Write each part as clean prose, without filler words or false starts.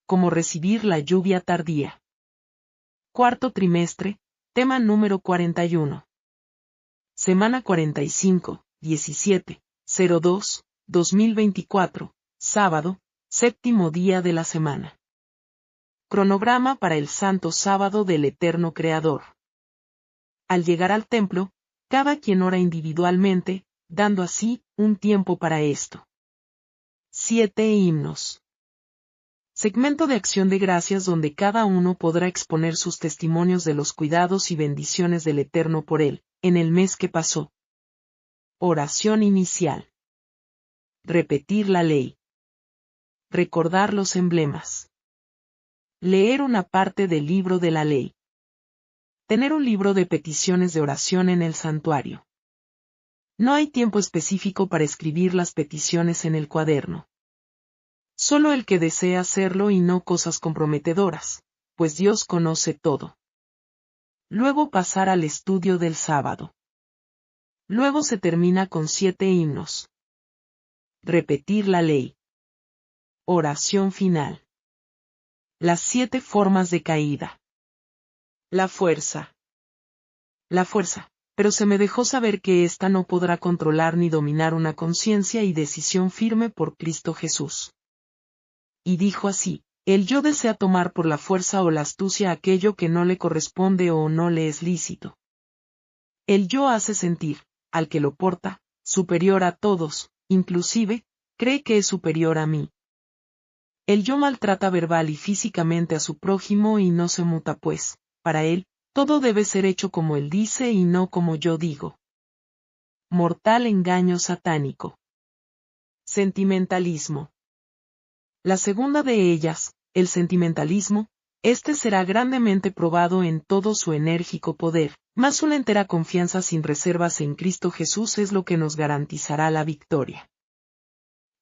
como recibir la lluvia tardía. Cuarto trimestre, tema número 41. Semana 45, 17/02/2024, sábado, séptimo día de la semana. Cronograma para el Santo Sábado del Eterno Creador. Al llegar al templo, cada quien ora individualmente, dando así un tiempo para esto. 7 himnos. Segmento de acción de gracias donde cada uno podrá exponer sus testimonios de los cuidados y bendiciones del Eterno por él, en el mes que pasó. Oración inicial. Repetir la ley. Recordar los emblemas. Leer una parte del libro de la ley. Tener un libro de peticiones de oración en el santuario. No hay tiempo específico para escribir las peticiones en el cuaderno. Solo el que desea hacerlo y no cosas comprometedoras, pues Dios conoce todo. Luego pasar al estudio del sábado. Luego se termina con 7 himnos. Repetir la ley. Oración final. Las 7 formas de caída. La fuerza. La fuerza, pero se me dejó saber que ésta no podrá controlar ni dominar una conciencia y decisión firme por Cristo Jesús. Y dijo así, el yo desea tomar por la fuerza o la astucia aquello que no le corresponde o no le es lícito. El yo hace sentir, al que lo porta, superior a todos, inclusive, cree que es superior a mí. El yo maltrata verbal y físicamente a su prójimo y no se muta pues, para él, todo debe ser hecho como él dice y no como yo digo. Mortal engaño satánico. Sentimentalismo. La segunda de ellas, el sentimentalismo, este será grandemente probado en todo su enérgico poder, mas una entera confianza sin reservas en Cristo Jesús es lo que nos garantizará la victoria.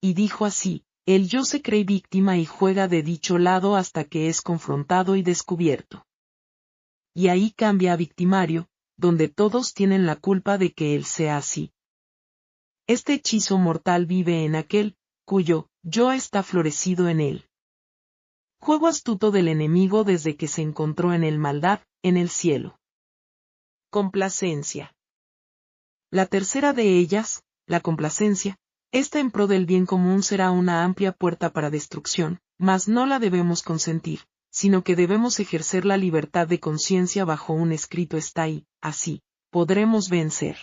Y dijo así, el yo se cree víctima y juega de dicho lado hasta que es confrontado y descubierto. Y ahí cambia a victimario, donde todos tienen la culpa de que él sea así. Este hechizo mortal vive en aquel, cuyo yo está florecido en él. Juego astuto del enemigo desde que se encontró en el maldad, en el cielo. Complacencia. La tercera de ellas, la complacencia, esta en pro del bien común será una amplia puerta para destrucción, mas no la debemos consentir, sino que debemos ejercer la libertad de conciencia bajo un escrito está y, así, podremos vencer.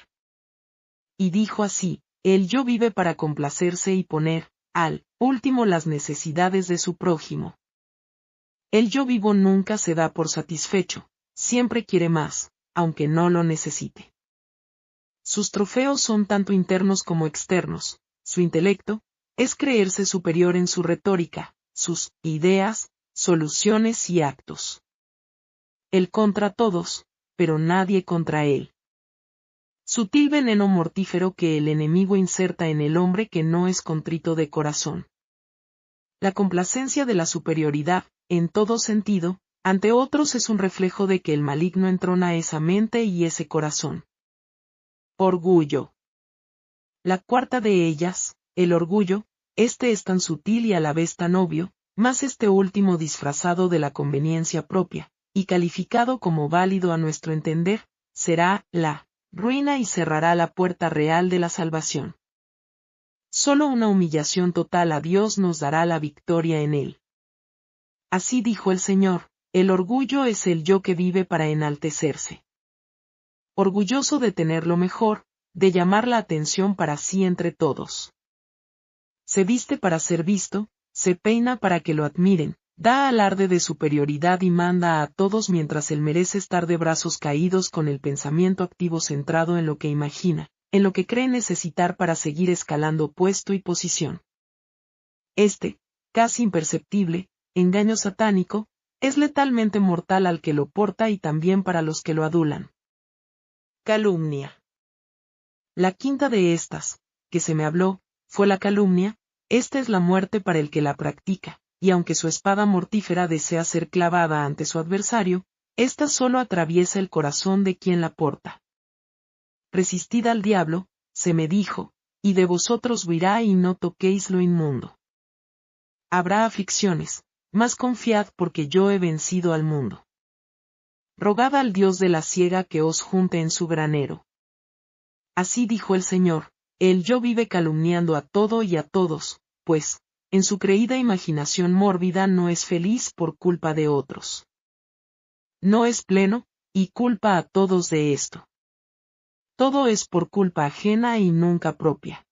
Y dijo así, el yo vive para complacerse y poner, al último las necesidades de su prójimo. El yo vivo nunca se da por satisfecho, siempre quiere más, aunque no lo necesite. Sus trofeos son tanto internos como externos, su intelecto, es creerse superior en su retórica, sus ideas, soluciones y actos. Él contra todos, pero nadie contra él. Sutil veneno mortífero que el enemigo inserta en el hombre que no es contrito de corazón. La complacencia de la superioridad, en todo sentido, ante otros es un reflejo de que el maligno entrona esa mente y ese corazón. Orgullo. La cuarta de ellas, el orgullo, este es tan sutil y a la vez tan obvio, mas este último disfrazado de la conveniencia propia, y calificado como válido a nuestro entender, será la ruina y cerrará la puerta real de la salvación. Solo una humillación total a Dios nos dará la victoria en él. Así dijo el Señor, el orgullo es el yo que vive para enaltecerse. Orgulloso de tener lo mejor, de llamar la atención para sí entre todos. Se viste para ser visto, se peina para que lo admiren, da alarde de superioridad y manda a todos mientras él merece estar de brazos caídos con el pensamiento activo centrado en lo que imagina, en lo que cree necesitar para seguir escalando puesto y posición. Este, casi imperceptible, engaño satánico, es letalmente mortal al que lo porta y también para los que lo adulan. Calumnia. La quinta de estas, que se me habló, fue la calumnia, esta es la muerte para el que la practica, y aunque su espada mortífera desea ser clavada ante su adversario, ésta solo atraviesa el corazón de quien la porta. Resistid al diablo, se me dijo, y de vosotros huirá y no toquéis lo inmundo. Habrá aflicciones, Mas confiad porque yo he vencido al mundo. Rogad al Dios de la siega que os junte en su granero. Así dijo el Señor, el yo vive calumniando a todo y a todos, pues, en su creída imaginación mórbida no es feliz por culpa de otros. No es pleno, y culpa a todos de esto. Todo es por culpa ajena y nunca propia.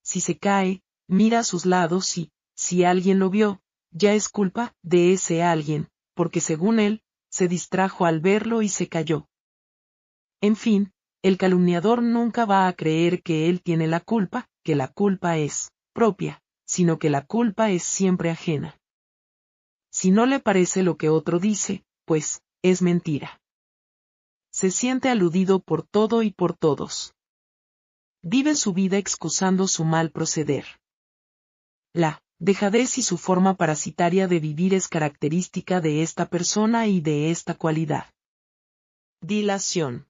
Si se cae, mira a sus lados y, si alguien lo vio, ya es culpa de ese alguien, porque según él, se distrajo al verlo y se cayó. En fin, el calumniador nunca va a creer que él tiene la culpa, que la culpa es propia, sino que la culpa es siempre ajena. Si no le parece lo que otro dice, pues, es mentira. Se siente aludido por todo y por todos. Vive su vida excusando su mal proceder. La dejadez y su forma parasitaria de vivir es característica de esta persona y de esta cualidad. Dilación.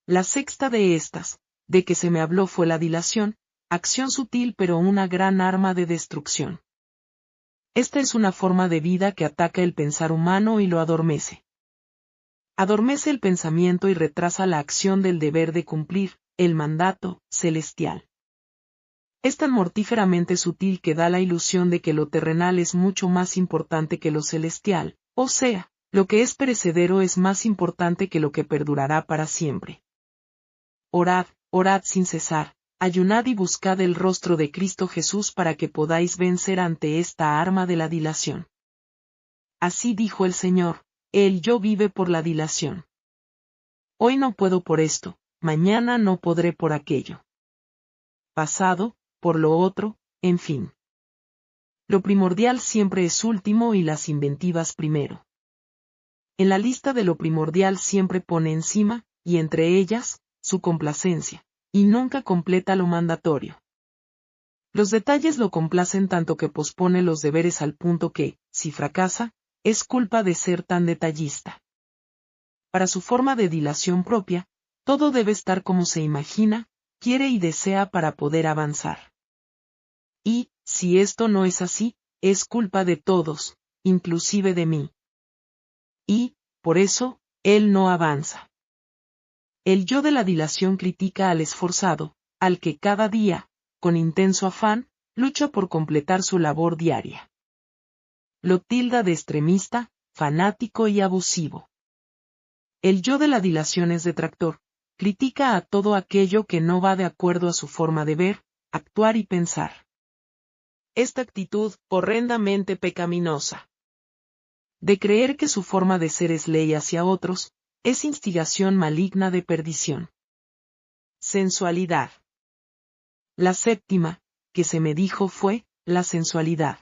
La sexta de estas, de que se me habló fue la dilación, acción sutil pero una gran arma de destrucción. Esta es una forma de vida que ataca el pensar humano y lo adormece. Adormece el pensamiento y retrasa la acción del deber de cumplir, el mandato celestial. Es tan mortíferamente sutil que da la ilusión de que lo terrenal es mucho más importante que lo celestial, o sea, lo que es perecedero es más importante que lo que perdurará para siempre. Orad, orad sin cesar, ayunad y buscad el rostro de Cristo Jesús para que podáis vencer ante esta arma de la dilación. Así dijo el Señor, el yo vive por la dilación. Hoy no puedo por esto, mañana no podré por aquello. Pasado, por lo otro, en fin. Lo primordial siempre es último y las inventivas primero. En la lista de lo primordial siempre pone encima, y entre ellas, su complacencia, y nunca completa lo mandatorio. Los detalles lo complacen tanto que pospone los deberes al punto que, si fracasa, es culpa de ser tan detallista. Para su forma de dilación propia, todo debe estar como se imagina, quiere y desea para poder avanzar. Y, si esto no es así, es culpa de todos, inclusive de mí. Y, por eso, él no avanza. El yo de la dilación critica al esforzado, al que cada día, con intenso afán, lucha por completar su labor diaria. Lo tilda de extremista, fanático y abusivo. El yo de la dilación es detractor, critica a todo aquello que no va de acuerdo a su forma de ver, actuar y pensar. Esta actitud, horrendamente pecaminosa, de creer que su forma de ser es ley hacia otros, es instigación maligna de perdición. Sensualidad. La séptima, que se me dijo fue, la sensualidad.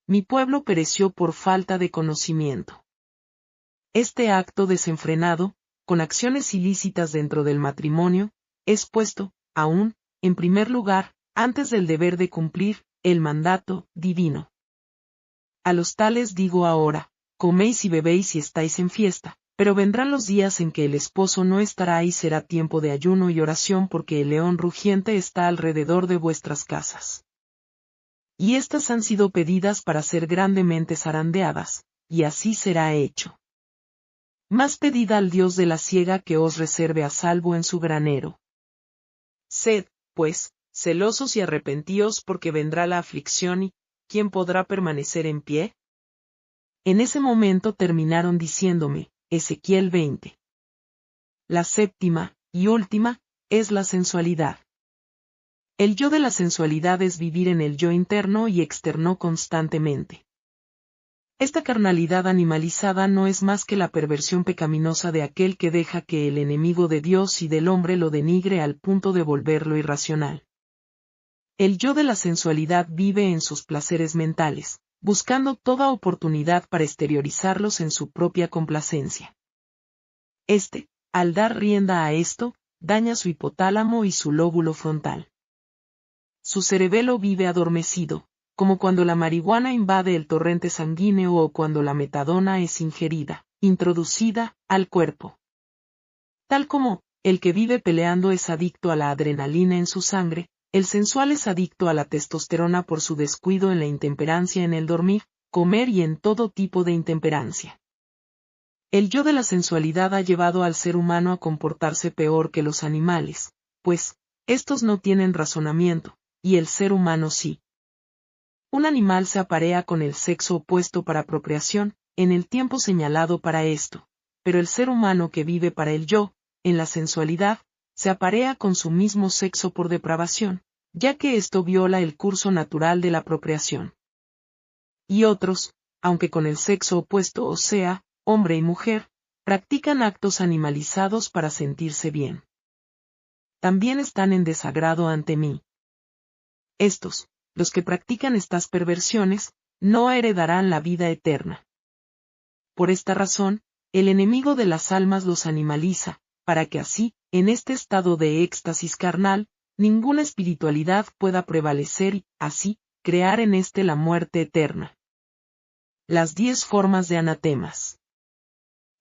Mi pueblo pereció por falta de conocimiento. Este acto desenfrenado, con acciones ilícitas dentro del matrimonio, es puesto, aún, en primer lugar, antes del deber de cumplir, el mandato divino. A los tales digo ahora, coméis y bebéis y estáis en fiesta, pero vendrán los días en que el esposo no estará y será tiempo de ayuno y oración porque el león rugiente está alrededor de vuestras casas. Y estas han sido pedidas para ser grandemente zarandeadas, y así será hecho. Mas pedid al Dios de la siega que os reserve a salvo en su granero. Sed, pues, celosos y arrepentíos porque vendrá la aflicción y, ¿quién podrá permanecer en pie? En ese momento terminaron diciéndome, Ezequiel 20. La séptima, y última, es la sensualidad. El yo de la sensualidad es vivir en el yo interno y externo constantemente. Esta carnalidad animalizada no es más que la perversión pecaminosa de aquel que deja que el enemigo de Dios y del hombre lo denigre al punto de volverlo irracional. El yo de la sensualidad vive en sus placeres mentales, buscando toda oportunidad para exteriorizarlos en su propia complacencia. Al dar rienda a esto, daña su hipotálamo y su lóbulo frontal. Su cerebelo vive adormecido, como cuando la marihuana invade el torrente sanguíneo o cuando la metadona es ingerida, introducida, al cuerpo. Tal como, el que vive peleando es adicto a la adrenalina en su sangre, El sensual es adicto a la testosterona por su descuido en la intemperancia en el dormir, comer y en todo tipo de intemperancia. El yo de la sensualidad ha llevado al ser humano a comportarse peor que los animales, pues, estos no tienen razonamiento, y el ser humano sí. Un animal se aparea con el sexo opuesto para procreación, en el tiempo señalado para esto, pero el ser humano que vive para el yo, en la sensualidad, se aparea con su mismo sexo por depravación, ya que esto viola el curso natural de la procreación. Y otros, aunque con el sexo opuesto, o sea, hombre y mujer, practican actos animalizados para sentirse bien. También están en desagrado ante mí. Estos, los que practican estas perversiones, no heredarán la vida eterna. Por esta razón, el enemigo de las almas los animaliza, para que así, en este estado de éxtasis carnal, ninguna espiritualidad pueda prevalecer y, así, crear en éste la muerte eterna. Las 10 formas de anatemas.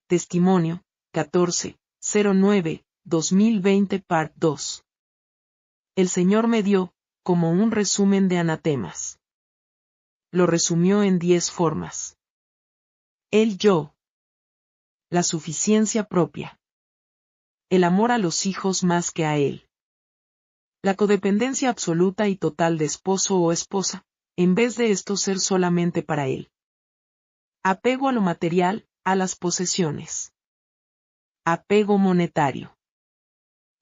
Testimonio, 14-09-2020 Part 2. El Señor me dio, como un resumen de anatemas. Lo resumió en 10 formas. El yo. La suficiencia propia. El amor a los hijos más que a él. La codependencia absoluta y total de esposo o esposa, en vez de esto ser solamente para él. Apego a lo material, a las posesiones. Apego monetario.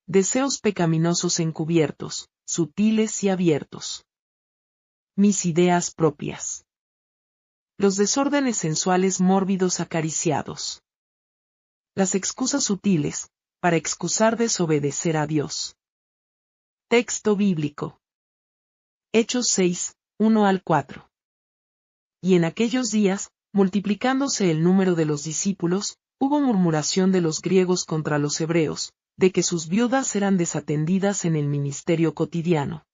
Deseos pecaminosos encubiertos, sutiles y abiertos. Mis ideas propias. Los desórdenes sensuales mórbidos acariciados. Las excusas sutiles, para excusar desobedecer a Dios. Texto bíblico. Hechos 6, 1-4. Y en aquellos días, multiplicándose el número de los discípulos, hubo murmuración de los griegos contra los hebreos, de que sus viudas eran desatendidas en el ministerio cotidiano.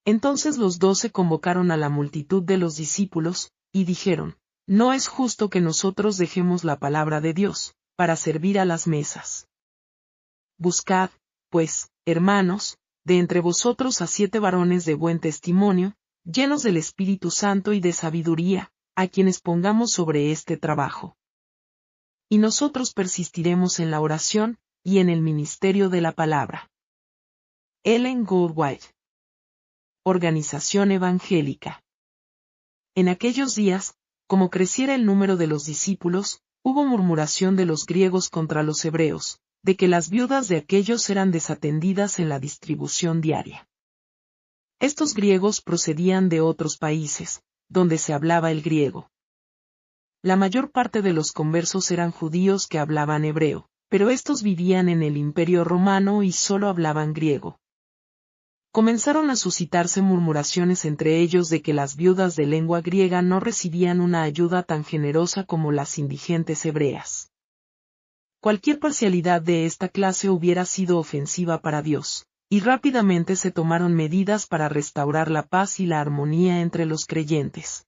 Entonces los 12 convocaron a la multitud de los discípulos, y dijeron, no es justo que nosotros dejemos la palabra de Dios, para servir a las mesas. Buscad, pues, hermanos, de entre vosotros a 7 varones de buen testimonio, llenos del Espíritu Santo y de sabiduría, a quienes pongamos sobre este trabajo. Y nosotros persistiremos en la oración, y en el ministerio de la palabra. Ellen Goldwhite. Organización Evangélica. En aquellos días, como creciera el número de los discípulos, hubo murmuración de los griegos contra los hebreos, de que las viudas de aquellos eran desatendidas en la distribución diaria. Estos griegos procedían de otros países, donde se hablaba el griego. La mayor parte de los conversos eran judíos que hablaban hebreo, pero estos vivían en el Imperio Romano y solo hablaban griego. Comenzaron a suscitarse murmuraciones entre ellos de que las viudas de lengua griega no recibían una ayuda tan generosa como las indigentes hebreas. Cualquier parcialidad de esta clase hubiera sido ofensiva para Dios, y rápidamente se tomaron medidas para restaurar la paz y la armonía entre los creyentes.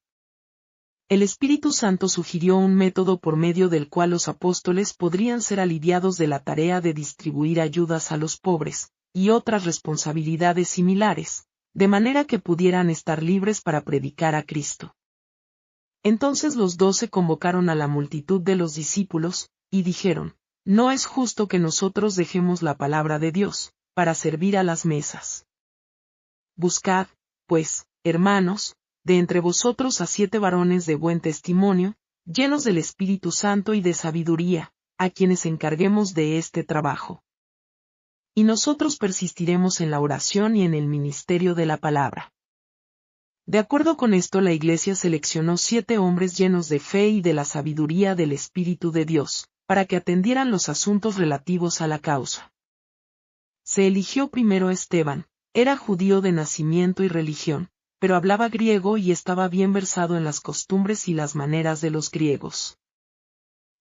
El Espíritu Santo sugirió un método por medio del cual los apóstoles podrían ser aliviados de la tarea de distribuir ayudas a los pobres, y otras responsabilidades similares, de manera que pudieran estar libres para predicar a Cristo. Entonces los 12 convocaron a la multitud de los discípulos, y dijeron, no es justo que nosotros dejemos la palabra de Dios, para servir a las mesas. Buscad, pues, hermanos, de entre vosotros a 7 varones de buen testimonio, llenos del Espíritu Santo y de sabiduría, a quienes encarguemos de este trabajo. Y nosotros persistiremos en la oración y en el ministerio de la palabra. De acuerdo con esto, la Iglesia seleccionó 7 hombres llenos de fe y de la sabiduría del Espíritu de Dios, para que atendieran los asuntos relativos a la causa. Se eligió primero a Esteban, era judío de nacimiento y religión, pero hablaba griego y estaba bien versado en las costumbres y las maneras de los griegos.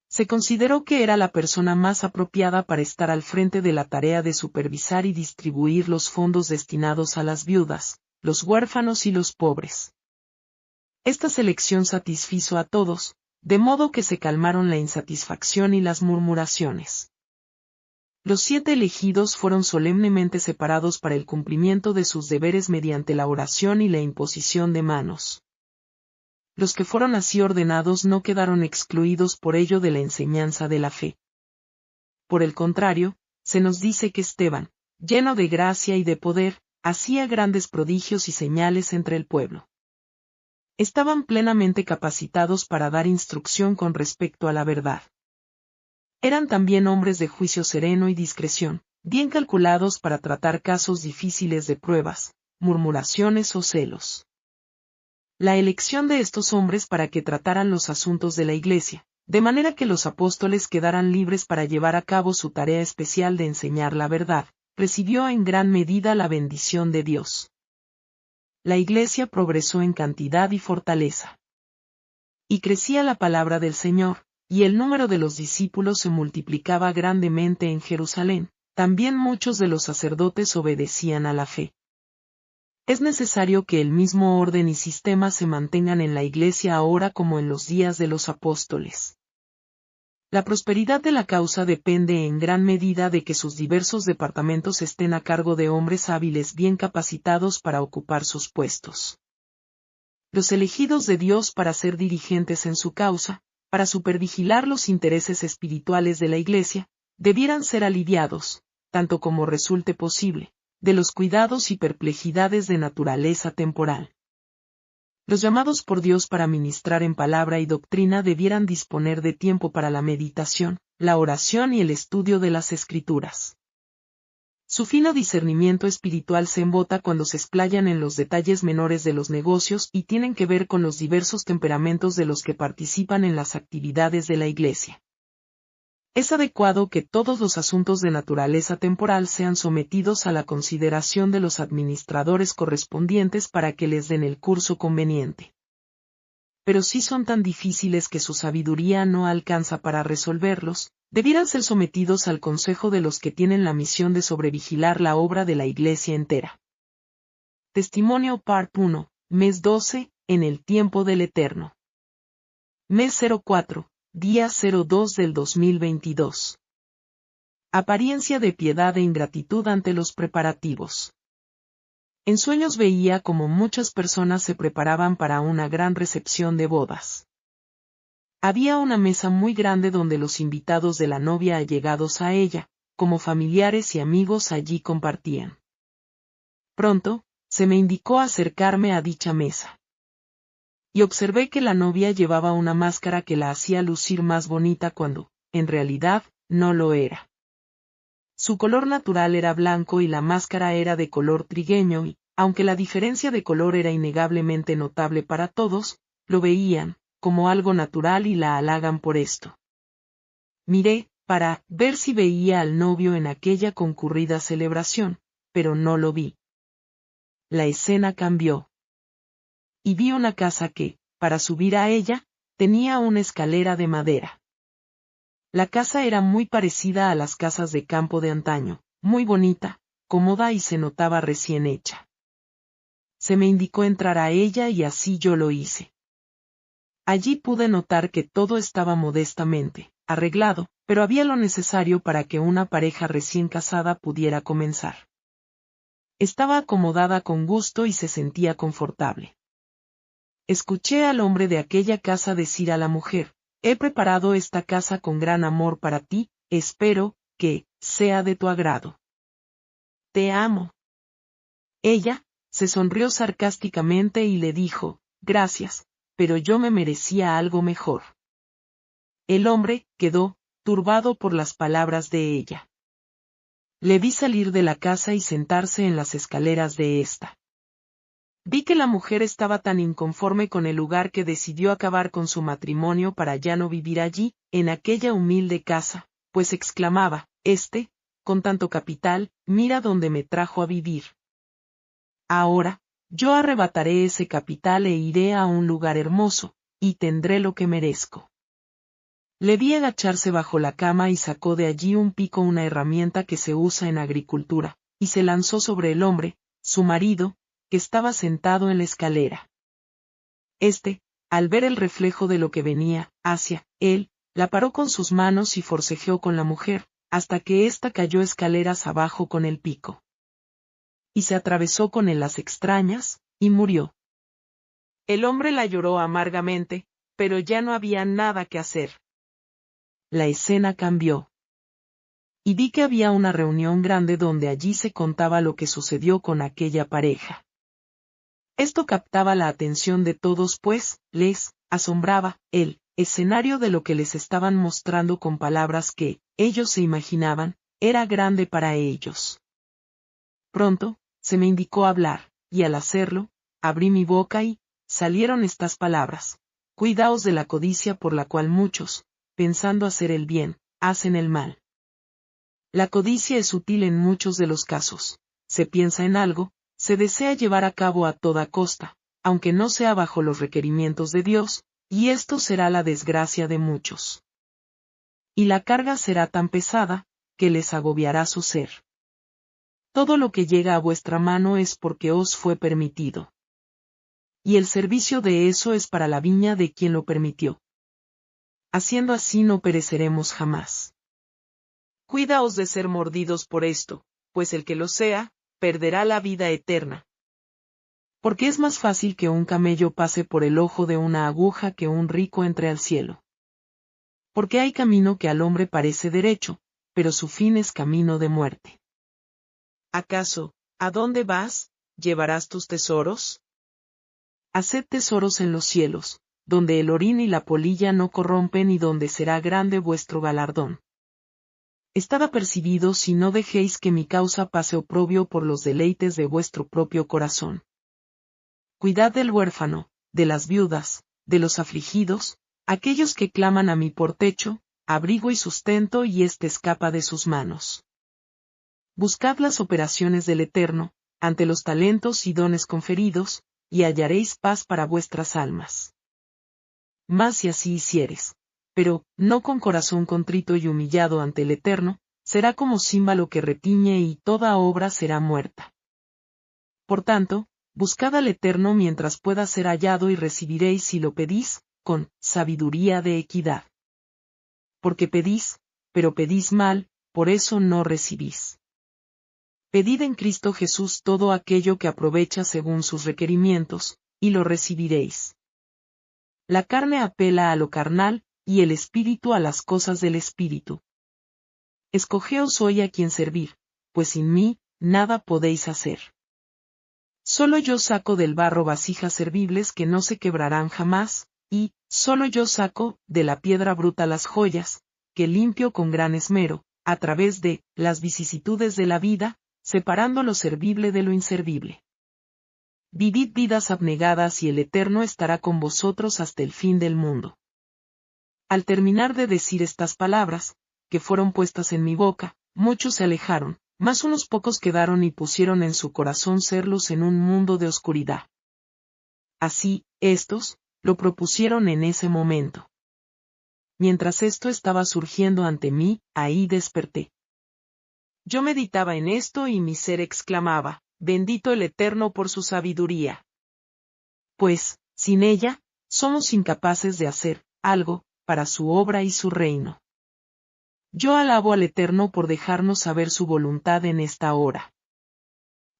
Se consideró que era la persona más apropiada para estar al frente de la tarea de supervisar y distribuir los fondos destinados a las viudas, los huérfanos y los pobres. Esta selección satisfizo a todos, de modo que se calmaron la insatisfacción y las murmuraciones. Los 7 elegidos fueron solemnemente separados para el cumplimiento de sus deberes mediante la oración y la imposición de manos. Los que fueron así ordenados no quedaron excluidos por ello de la enseñanza de la fe. Por el contrario, se nos dice que Esteban, lleno de gracia y de poder, hacía grandes prodigios y señales entre el pueblo. Estaban plenamente capacitados para dar instrucción con respecto a la verdad. Eran también hombres de juicio sereno y discreción, bien calculados para tratar casos difíciles de pruebas, murmuraciones o celos. La elección de estos hombres para que trataran los asuntos de la Iglesia, de manera que los apóstoles quedaran libres para llevar a cabo su tarea especial de enseñar la verdad, recibió en gran medida la bendición de Dios. La Iglesia progresó en cantidad y fortaleza. Y crecía la palabra del Señor, y el número de los discípulos se multiplicaba grandemente en Jerusalén. También muchos de los sacerdotes obedecían a la fe. Es necesario que el mismo orden y sistema se mantengan en la Iglesia ahora como en los días de los apóstoles. La prosperidad de la causa depende en gran medida de que sus diversos departamentos estén a cargo de hombres hábiles bien capacitados para ocupar sus puestos. Los elegidos de Dios para ser dirigentes en su causa, para supervigilar los intereses espirituales de la Iglesia, debieran ser aliviados, tanto como resulte posible, de los cuidados y perplejidades de naturaleza temporal. Los llamados por Dios para ministrar en palabra y doctrina debieran disponer de tiempo para la meditación, la oración y el estudio de las Escrituras. Su fino discernimiento espiritual se embota cuando se explayan en los detalles menores de los negocios y tienen que ver con los diversos temperamentos de los que participan en las actividades de la Iglesia. Es adecuado que todos los asuntos de naturaleza temporal sean sometidos a la consideración de los administradores correspondientes para que les den el curso conveniente. Pero si son tan difíciles que su sabiduría no alcanza para resolverlos, debieran ser sometidos al consejo de los que tienen la misión de sobrevigilar la obra de la Iglesia entera. Testimonio Part 1, mes 12, en el tiempo del Eterno. Mes 04, día 02 del 2022. Apariencia de piedad e ingratitud ante los preparativos. En sueños veía como muchas personas se preparaban para una gran recepción de bodas. Había una mesa muy grande donde los invitados de la novia allegados a ella, como familiares y amigos allí compartían. Pronto, se me indicó acercarme a dicha mesa. Y observé que la novia llevaba una máscara que la hacía lucir más bonita cuando, en realidad, no lo era. Su color natural era blanco y la máscara era de color trigueño y, aunque la diferencia de color era innegablemente notable para todos, lo veían como algo natural y la halagan por esto. Miré, para ver si veía al novio en aquella concurrida celebración, pero no lo vi. La escena cambió. Y vi una casa que, para subir a ella, tenía una escalera de madera. La casa era muy parecida a las casas de campo de antaño, muy bonita, cómoda y se notaba recién hecha. Se me indicó entrar a ella y así yo lo hice. Allí pude notar que todo estaba modestamente arreglado, pero había lo necesario para que una pareja recién casada pudiera comenzar. Estaba acomodada con gusto y se sentía confortable. Escuché al hombre de aquella casa decir a la mujer: he preparado esta casa con gran amor para ti, espero que sea de tu agrado. Te amo. Ella se sonrió sarcásticamente y le dijo: gracias, pero yo me merecía algo mejor. El hombre quedó turbado por las palabras de ella. Le vi salir de la casa y sentarse en las escaleras de esta. Vi que la mujer estaba tan inconforme con el lugar que decidió acabar con su matrimonio para ya no vivir allí, en aquella humilde casa, pues exclamaba: con tanto capital, mira dónde me trajo a vivir. Ahora, yo arrebataré ese capital e iré a un lugar hermoso, y tendré lo que merezco. Le vi agacharse bajo la cama y sacó de allí un pico, una herramienta que se usa en agricultura, y se lanzó sobre el hombre, su marido, que estaba sentado en la escalera. Al ver el reflejo de lo que venía hacia él, la paró con sus manos y forcejeó con la mujer, hasta que ésta cayó escaleras abajo con el pico. Y se atravesó con él las extrañas, y murió. El hombre la lloró amargamente, pero ya no había nada que hacer. La escena cambió. Y vi que había una reunión grande donde allí se contaba lo que sucedió con aquella pareja. Esto captaba la atención de todos pues, les asombraba, el escenario de lo que les estaban mostrando con palabras que, ellos se imaginaban, era grande para ellos. Pronto, se me indicó hablar, y al hacerlo, abrí mi boca y, salieron estas palabras: cuidaos de la codicia por la cual muchos, pensando hacer el bien, hacen el mal. La codicia es útil en muchos de los casos. Se piensa en algo, se desea llevar a cabo a toda costa, aunque no sea bajo los requerimientos de Dios, y esto será la desgracia de muchos. Y la carga será tan pesada, que les agobiará su ser. Todo lo que llega a vuestra mano es porque os fue permitido. Y el servicio de eso es para la viña de quien lo permitió. Haciendo así no pereceremos jamás. Cuidaos de ser mordidos por esto, pues el que lo sea, perderá la vida eterna. Porque es más fácil que un camello pase por el ojo de una aguja que un rico entre al cielo. Porque hay camino que al hombre parece derecho, pero su fin es camino de muerte. ¿Acaso, a dónde vas, llevarás tus tesoros? Haced tesoros en los cielos, donde el orín y la polilla no corrompen y donde será grande vuestro galardón. Estad apercibidos y no dejéis que mi causa pase oprobio por los deleites de vuestro propio corazón. Cuidad del huérfano, de las viudas, de los afligidos, aquellos que claman a mí por techo, abrigo y sustento y éste escapa de sus manos. Buscad las operaciones del Eterno, ante los talentos y dones conferidos, y hallaréis paz para vuestras almas. Mas si así hicieres, pero, no con corazón contrito y humillado ante el Eterno, será como címbalo que retiñe y toda obra será muerta. Por tanto, buscad al Eterno mientras pueda ser hallado y recibiréis si lo pedís, con sabiduría de equidad. Porque pedís, pero pedís mal, por eso no recibís. Pedid en Cristo Jesús todo aquello que aprovecha según sus requerimientos, y lo recibiréis. La carne apela a lo carnal, y el espíritu a las cosas del espíritu. Escogeos hoy a quien servir, pues sin mí, nada podéis hacer. Solo yo saco del barro vasijas servibles que no se quebrarán jamás, y, solo yo saco, de la piedra bruta las joyas, que limpio con gran esmero, a través de, las vicisitudes de la vida, separando lo servible de lo inservible. Vivid vidas abnegadas y el Eterno estará con vosotros hasta el fin del mundo. Al terminar de decir estas palabras, que fueron puestas en mi boca, muchos se alejaron, mas unos pocos quedaron y pusieron en su corazón serlos en un mundo de oscuridad. Así, estos, lo propusieron en ese momento. Mientras esto estaba surgiendo ante mí, ahí desperté. Yo meditaba en esto y mi ser exclamaba: bendito el Eterno por su sabiduría. Pues, sin ella, somos incapaces de hacer algo para su obra y su reino. Yo alabo al Eterno por dejarnos saber su voluntad en esta hora.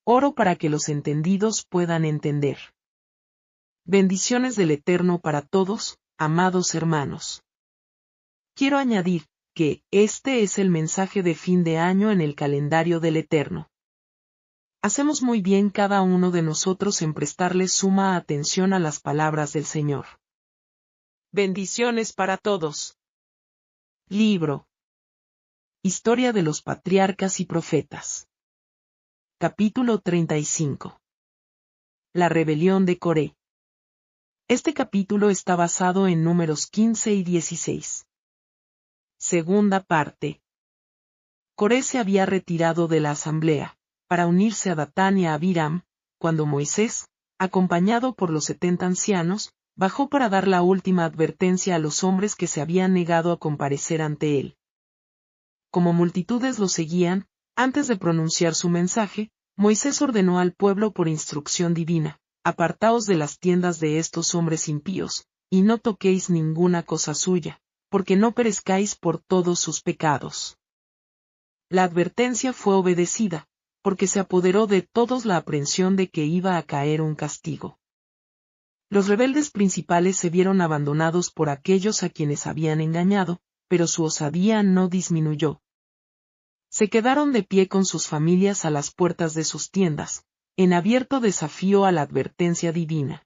Oro para que los entendidos puedan entender. Bendiciones del Eterno para todos, amados hermanos. Quiero añadir que este es el mensaje de fin de año en el calendario del Eterno. Hacemos muy bien cada uno de nosotros en prestarle suma atención a las palabras del Señor. Bendiciones para todos. Libro. Historia de los patriarcas y profetas. Capítulo 35. La rebelión de Coré. Este capítulo está basado en Números 15 y 16. Segunda parte. Coré se había retirado de la asamblea, para unirse a Datán y a Abiram, cuando Moisés, acompañado por los 70 ancianos, bajó para dar la última advertencia a los hombres que se habían negado a comparecer ante él. Como multitudes lo seguían, antes de pronunciar su mensaje, Moisés ordenó al pueblo por instrucción divina: apartaos de las tiendas de estos hombres impíos, y no toquéis ninguna cosa suya, porque no perezcáis por todos sus pecados. La advertencia fue obedecida, porque se apoderó de todos la aprensión de que iba a caer un castigo. Los rebeldes principales se vieron abandonados por aquellos a quienes habían engañado, pero su osadía no disminuyó. Se quedaron de pie con sus familias a las puertas de sus tiendas, en abierto desafío a la advertencia divina.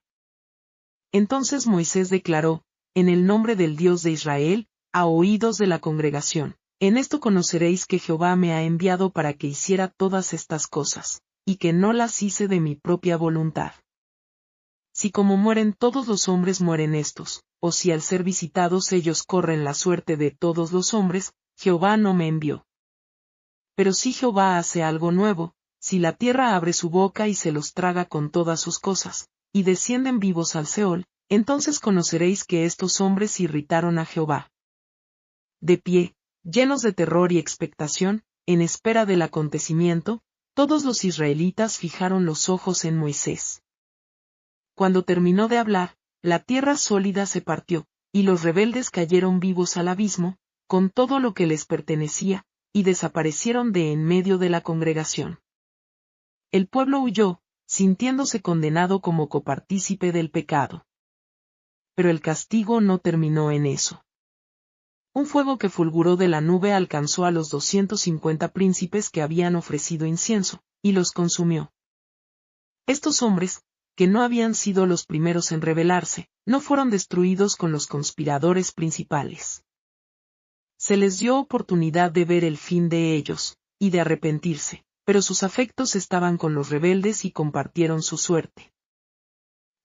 Entonces Moisés declaró, en el nombre del Dios de Israel, a oídos de la congregación: en esto conoceréis que Jehová me ha enviado para que hiciera todas estas cosas, y que no las hice de mi propia voluntad. Si como mueren todos los hombres mueren estos, o si al ser visitados ellos corren la suerte de todos los hombres, Jehová no me envió. Pero si Jehová hace algo nuevo, si la tierra abre su boca y se los traga con todas sus cosas, y descienden vivos al Seol, entonces conoceréis que estos hombres irritaron a Jehová. De pie, llenos de terror y expectación, en espera del acontecimiento, todos los israelitas fijaron los ojos en Moisés. Cuando terminó de hablar, la tierra sólida se partió, y los rebeldes cayeron vivos al abismo, con todo lo que les pertenecía, y desaparecieron de en medio de la congregación. El pueblo huyó, sintiéndose condenado como copartícipe del pecado. Pero el castigo no terminó en eso. Un fuego que fulguró de la nube alcanzó a los 250 príncipes que habían ofrecido incienso, y los consumió. Estos hombres, que no habían sido los primeros en rebelarse, no fueron destruidos con los conspiradores principales. Se les dio oportunidad de ver el fin de ellos, y de arrepentirse, pero sus afectos estaban con los rebeldes y compartieron su suerte.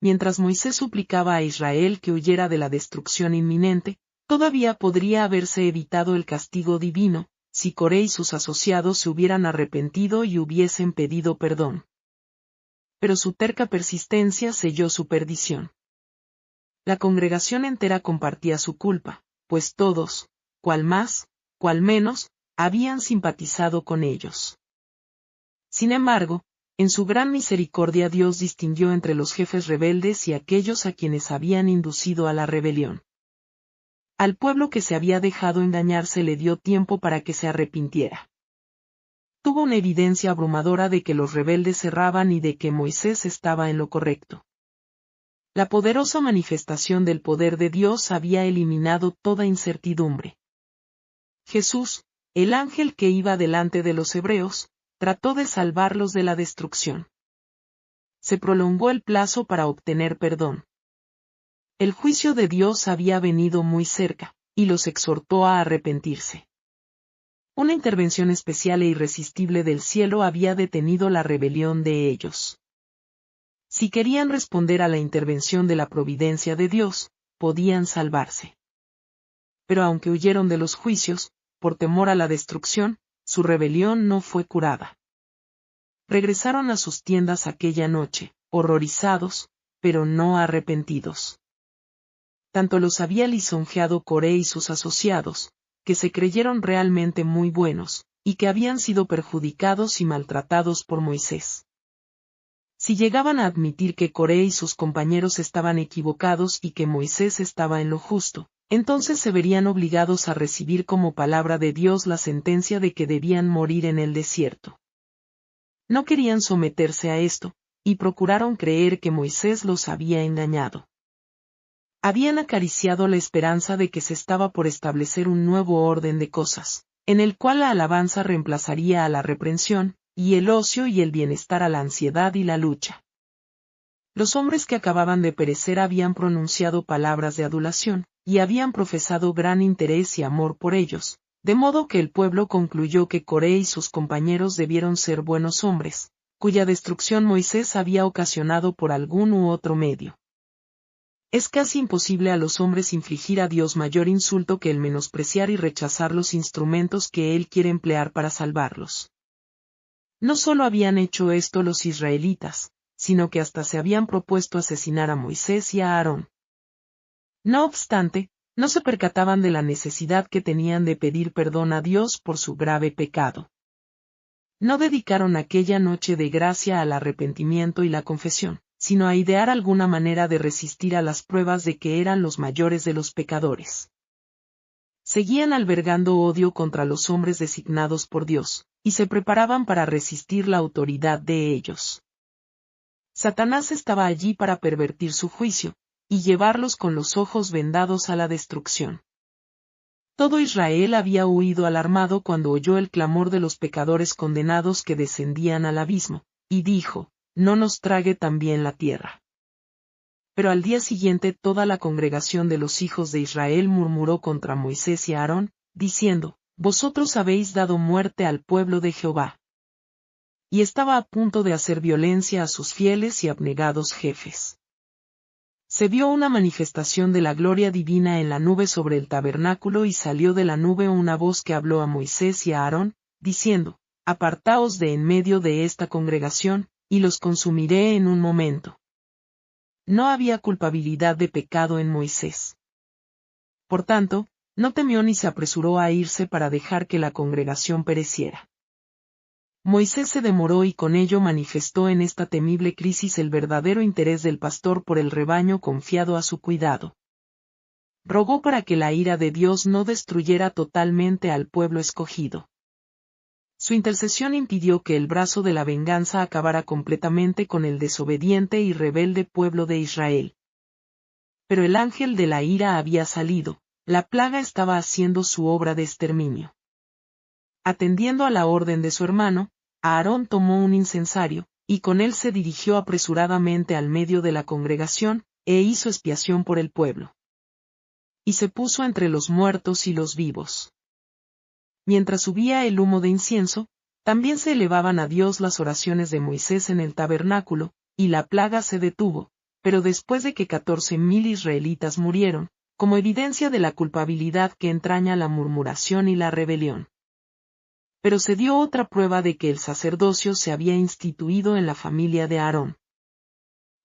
Mientras Moisés suplicaba a Israel que huyera de la destrucción inminente, todavía podría haberse evitado el castigo divino, si Coré y sus asociados se hubieran arrepentido y hubiesen pedido perdón. Pero su terca persistencia selló su perdición. La congregación entera compartía su culpa, pues todos, cual más, cual menos, habían simpatizado con ellos. Sin embargo, en su gran misericordia Dios distinguió entre los jefes rebeldes y aquellos a quienes habían inducido a la rebelión. Al pueblo que se había dejado engañar se le dio tiempo para que se arrepintiera. Tuvo una evidencia abrumadora de que los rebeldes erraban y de que Moisés estaba en lo correcto. La poderosa manifestación del poder de Dios había eliminado toda incertidumbre. Jesús, el ángel que iba delante de los hebreos, trató de salvarlos de la destrucción. Se prolongó el plazo para obtener perdón. El juicio de Dios había venido muy cerca, y los exhortó a arrepentirse. Una intervención especial e irresistible del cielo había detenido la rebelión de ellos. Si querían responder a la intervención de la providencia de Dios, podían salvarse. Pero aunque huyeron de los juicios, por temor a la destrucción, su rebelión no fue curada. Regresaron a sus tiendas aquella noche, horrorizados, pero no arrepentidos. Tanto los había lisonjeado Coré y sus asociados, que se creyeron realmente muy buenos, y que habían sido perjudicados y maltratados por Moisés. Si llegaban a admitir que Coré y sus compañeros estaban equivocados y que Moisés estaba en lo justo, entonces se verían obligados a recibir como palabra de Dios la sentencia de que debían morir en el desierto. No querían someterse a esto, y procuraron creer que Moisés los había engañado. Habían acariciado la esperanza de que se estaba por establecer un nuevo orden de cosas, en el cual la alabanza reemplazaría a la reprensión, y el ocio y el bienestar a la ansiedad y la lucha. Los hombres que acababan de perecer habían pronunciado palabras de adulación, y habían profesado gran interés y amor por ellos, de modo que el pueblo concluyó que Coré y sus compañeros debieron ser buenos hombres, cuya destrucción Moisés había ocasionado por algún u otro medio. Es casi imposible a los hombres infligir a Dios mayor insulto que el menospreciar y rechazar los instrumentos que Él quiere emplear para salvarlos. No solo habían hecho esto los israelitas, sino que hasta se habían propuesto asesinar a Moisés y a Aarón. No obstante, no se percataban de la necesidad que tenían de pedir perdón a Dios por su grave pecado. No dedicaron aquella noche de gracia al arrepentimiento y la confesión, sino a idear alguna manera de resistir a las pruebas de que eran los mayores de los pecadores. Seguían albergando odio contra los hombres designados por Dios, y se preparaban para resistir la autoridad de ellos. Satanás estaba allí para pervertir su juicio, y llevarlos con los ojos vendados a la destrucción. Todo Israel había huido alarmado cuando oyó el clamor de los pecadores condenados que descendían al abismo, y dijo, no nos trague también la tierra. Pero al día siguiente toda la congregación de los hijos de Israel murmuró contra Moisés y Aarón, diciendo, vosotros habéis dado muerte al pueblo de Jehová. Y estaba a punto de hacer violencia a sus fieles y abnegados jefes. Se vio una manifestación de la gloria divina en la nube sobre el tabernáculo y salió de la nube una voz que habló a Moisés y a Aarón, diciendo, apartaos de en medio de esta congregación, y los consumiré en un momento. No había culpabilidad de pecado en Moisés. Por tanto, no temió ni se apresuró a irse para dejar que la congregación pereciera. Moisés se demoró y con ello manifestó en esta temible crisis el verdadero interés del pastor por el rebaño confiado a su cuidado. Rogó para que la ira de Dios no destruyera totalmente al pueblo escogido. Su intercesión impidió que el brazo de la venganza acabara completamente con el desobediente y rebelde pueblo de Israel. Pero el ángel de la ira había salido, la plaga estaba haciendo su obra de exterminio. Atendiendo a la orden de su hermano, Aarón tomó un incensario, y con él se dirigió apresuradamente al medio de la congregación, e hizo expiación por el pueblo. Y se puso entre los muertos y los vivos. Mientras subía el humo de incienso, también se elevaban a Dios las oraciones de Moisés en el tabernáculo, y la plaga se detuvo, pero después de que 14,000 israelitas murieron, como evidencia de la culpabilidad que entraña la murmuración y la rebelión. Pero se dio otra prueba de que el sacerdocio se había instituido en la familia de Aarón.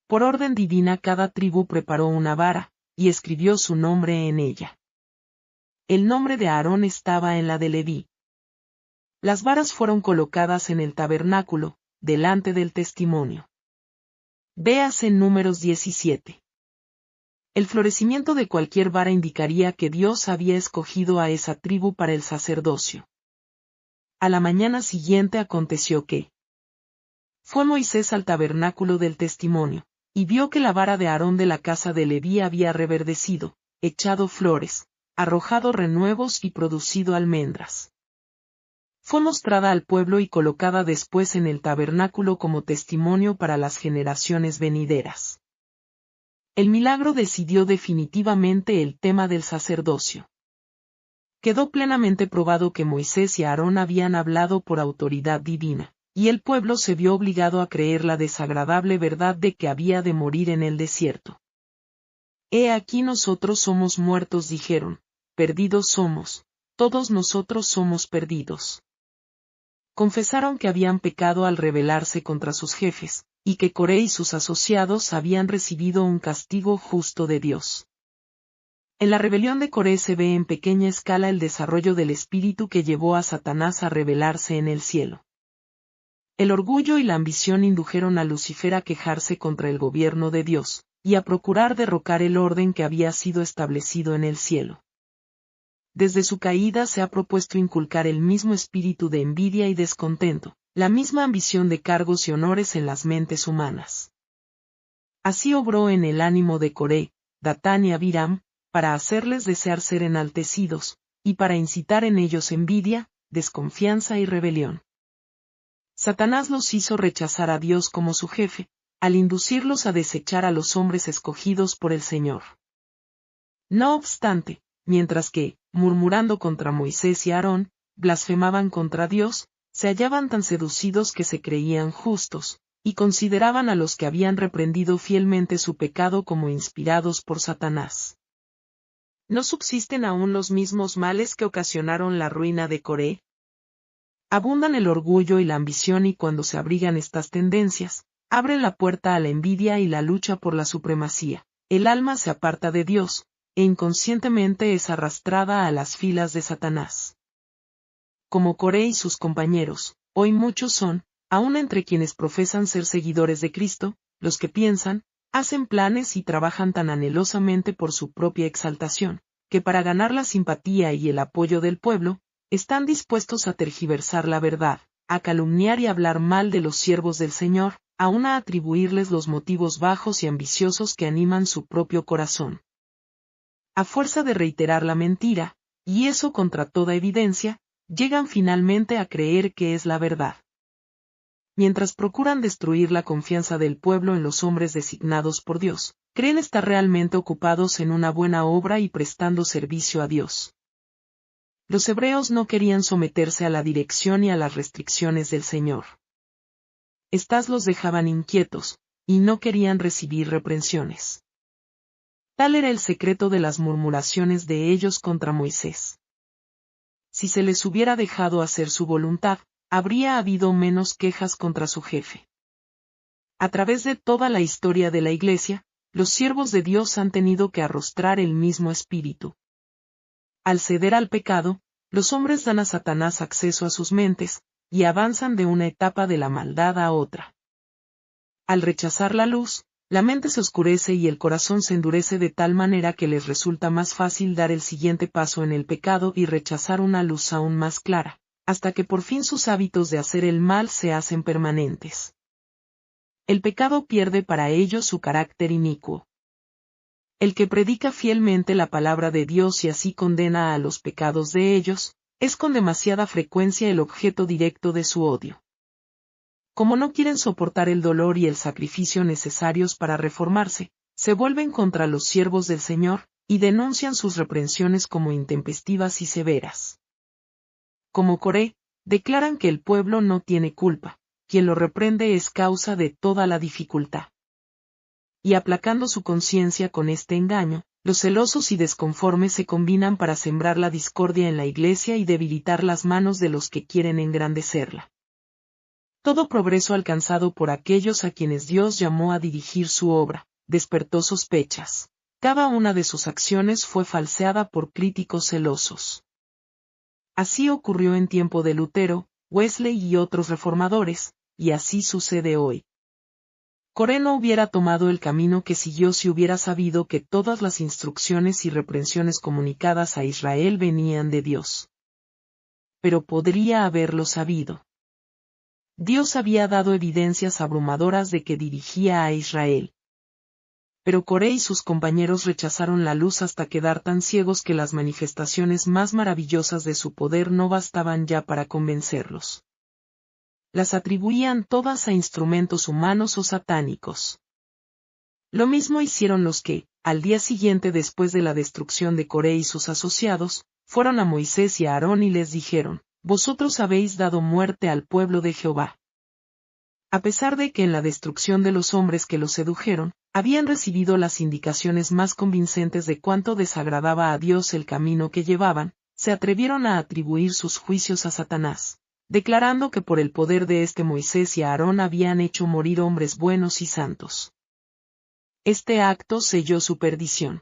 Por orden divina cada tribu preparó una vara, y escribió su nombre en ella. El nombre de Aarón estaba en la de Leví. Las varas fueron colocadas en el tabernáculo, delante del testimonio. Véase en Números 17. El florecimiento de cualquier vara indicaría que Dios había escogido a esa tribu para el sacerdocio. A la mañana siguiente aconteció que fue Moisés al tabernáculo del testimonio, y vio que la vara de Aarón de la casa de Leví había reverdecido, echado flores, arrojado renuevos y producido almendras. Fue mostrada al pueblo y colocada después en el tabernáculo como testimonio para las generaciones venideras. El milagro decidió definitivamente el tema del sacerdocio. Quedó plenamente probado que Moisés y Aarón habían hablado por autoridad divina, y el pueblo se vio obligado a creer la desagradable verdad de que había de morir en el desierto. He aquí nosotros somos muertos, dijeron, perdidos somos, todos nosotros somos perdidos. Confesaron que habían pecado al rebelarse contra sus jefes, y que Coré y sus asociados habían recibido un castigo justo de Dios. En la rebelión de Coré se ve en pequeña escala el desarrollo del espíritu que llevó a Satanás a rebelarse en el cielo. El orgullo y la ambición indujeron a Lucifer a quejarse contra el gobierno de Dios, y a procurar derrocar el orden que había sido establecido en el cielo. Desde su caída se ha propuesto inculcar el mismo espíritu de envidia y descontento, la misma ambición de cargos y honores en las mentes humanas. Así obró en el ánimo de Coré, Datán y Abiram, para hacerles desear ser enaltecidos, y para incitar en ellos envidia, desconfianza y rebelión. Satanás los hizo rechazar a Dios como su jefe, al inducirlos a desechar a los hombres escogidos por el Señor. No obstante, mientras que, murmurando contra Moisés y Aarón, blasfemaban contra Dios, se hallaban tan seducidos que se creían justos, y consideraban a los que habían reprendido fielmente su pecado como inspirados por Satanás. ¿No subsisten aún los mismos males que ocasionaron la ruina de Coré? Abundan el orgullo y la ambición y cuando se abrigan estas tendencias, abren la puerta a la envidia y la lucha por la supremacía. El alma se aparta de Dios, e inconscientemente es arrastrada a las filas de Satanás. Como Coré y sus compañeros, hoy muchos son, aun entre quienes profesan ser seguidores de Cristo, los que piensan, hacen planes y trabajan tan anhelosamente por su propia exaltación, que para ganar la simpatía y el apoyo del pueblo, están dispuestos a tergiversar la verdad, a calumniar y hablar mal de los siervos del Señor, aún a atribuirles los motivos bajos y ambiciosos que animan su propio corazón. A fuerza de reiterar la mentira, y eso contra toda evidencia, llegan finalmente a creer que es la verdad. Mientras procuran destruir la confianza del pueblo en los hombres designados por Dios, creen estar realmente ocupados en una buena obra y prestando servicio a Dios. Los hebreos no querían someterse a la dirección y a las restricciones del Señor. Estas los dejaban inquietos, y no querían recibir reprensiones. Tal era el secreto de las murmuraciones de ellos contra Moisés. Si se les hubiera dejado hacer su voluntad, habría habido menos quejas contra su jefe. A través de toda la historia de la Iglesia, los siervos de Dios han tenido que arrostrar el mismo espíritu. Al ceder al pecado, los hombres dan a Satanás acceso a sus mentes, y avanzan de una etapa de la maldad a otra. Al rechazar la luz, la mente se oscurece y el corazón se endurece de tal manera que les resulta más fácil dar el siguiente paso en el pecado y rechazar una luz aún más clara, hasta que por fin sus hábitos de hacer el mal se hacen permanentes. El pecado pierde para ellos su carácter inicuo. El que predica fielmente la palabra de Dios y así condena a los pecados de ellos, es con demasiada frecuencia el objeto directo de su odio. Como no quieren soportar el dolor y el sacrificio necesarios para reformarse, se vuelven contra los siervos del Señor, y denuncian sus reprensiones como intempestivas y severas. Como Coré, declaran que el pueblo no tiene culpa, quien lo reprende es causa de toda la dificultad. Y aplacando su conciencia con este engaño, los celosos y desconformes se combinan para sembrar la discordia en la Iglesia y debilitar las manos de los que quieren engrandecerla. Todo progreso alcanzado por aquellos a quienes Dios llamó a dirigir su obra, despertó sospechas. Cada una de sus acciones fue falseada por críticos celosos. Así ocurrió en tiempo de Lutero, Wesley y otros reformadores, y así sucede hoy. Coré no hubiera tomado el camino que siguió si hubiera sabido que todas las instrucciones y reprensiones comunicadas a Israel venían de Dios. Pero podría haberlo sabido. Dios había dado evidencias abrumadoras de que dirigía a Israel. Pero Coré y sus compañeros rechazaron la luz hasta quedar tan ciegos que las manifestaciones más maravillosas de su poder no bastaban ya para convencerlos. Las atribuían todas a instrumentos humanos o satánicos. Lo mismo hicieron los que, al día siguiente después de la destrucción de Coré y sus asociados, fueron a Moisés y a Aarón y les dijeron: «Vosotros habéis dado muerte al pueblo de Jehová». A pesar de que en la destrucción de los hombres que los sedujeron, habían recibido las indicaciones más convincentes de cuánto desagradaba a Dios el camino que llevaban, se atrevieron a atribuir sus juicios a Satanás, declarando que por el poder de Moisés y Aarón habían hecho morir hombres buenos y santos. Este acto selló su perdición.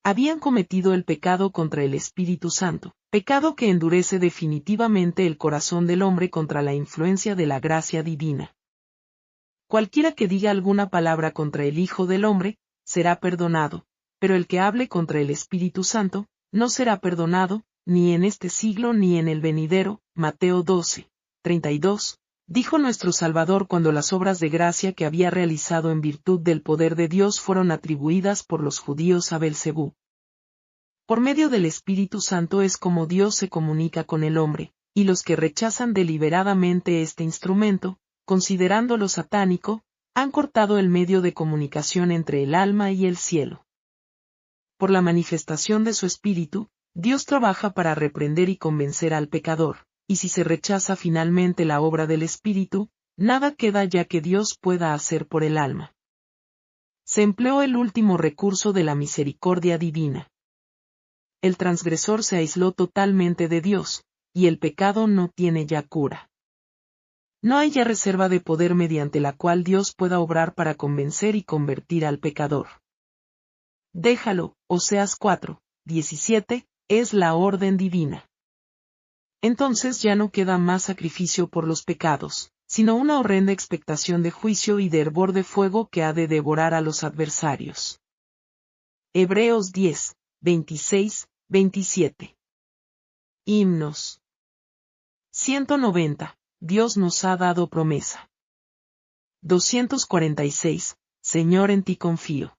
Habían cometido el pecado contra el Espíritu Santo, pecado que endurece definitivamente el corazón del hombre contra la influencia de la gracia divina. Cualquiera que diga alguna palabra contra el Hijo del Hombre, será perdonado, pero el que hable contra el Espíritu Santo, no será perdonado, ni en este siglo ni en el venidero. Mateo 12, 32, dijo nuestro Salvador cuando las obras de gracia que había realizado en virtud del poder de Dios fueron atribuidas por los judíos a Belcebú. Por medio del Espíritu Santo es como Dios se comunica con el hombre, y los que rechazan deliberadamente este instrumento, considerándolo satánico, han cortado el medio de comunicación entre el alma y el cielo. Por la manifestación de su Espíritu, Dios trabaja para reprender y convencer al pecador, y si se rechaza finalmente la obra del Espíritu, nada queda ya que Dios pueda hacer por el alma. Se empleó el último recurso de la misericordia divina. El transgresor se aisló totalmente de Dios, y el pecado no tiene ya cura. No hay ya reserva de poder mediante la cual Dios pueda obrar para convencer y convertir al pecador. Déjalo, Oseas 4, 17, es la orden divina. Entonces ya no queda más sacrificio por los pecados, sino una horrenda expectación de juicio y de hervor de fuego que ha de devorar a los adversarios. Hebreos 10, 26, 27. Himnos. 190. Dios nos ha dado promesa. 246. Señor, en ti confío.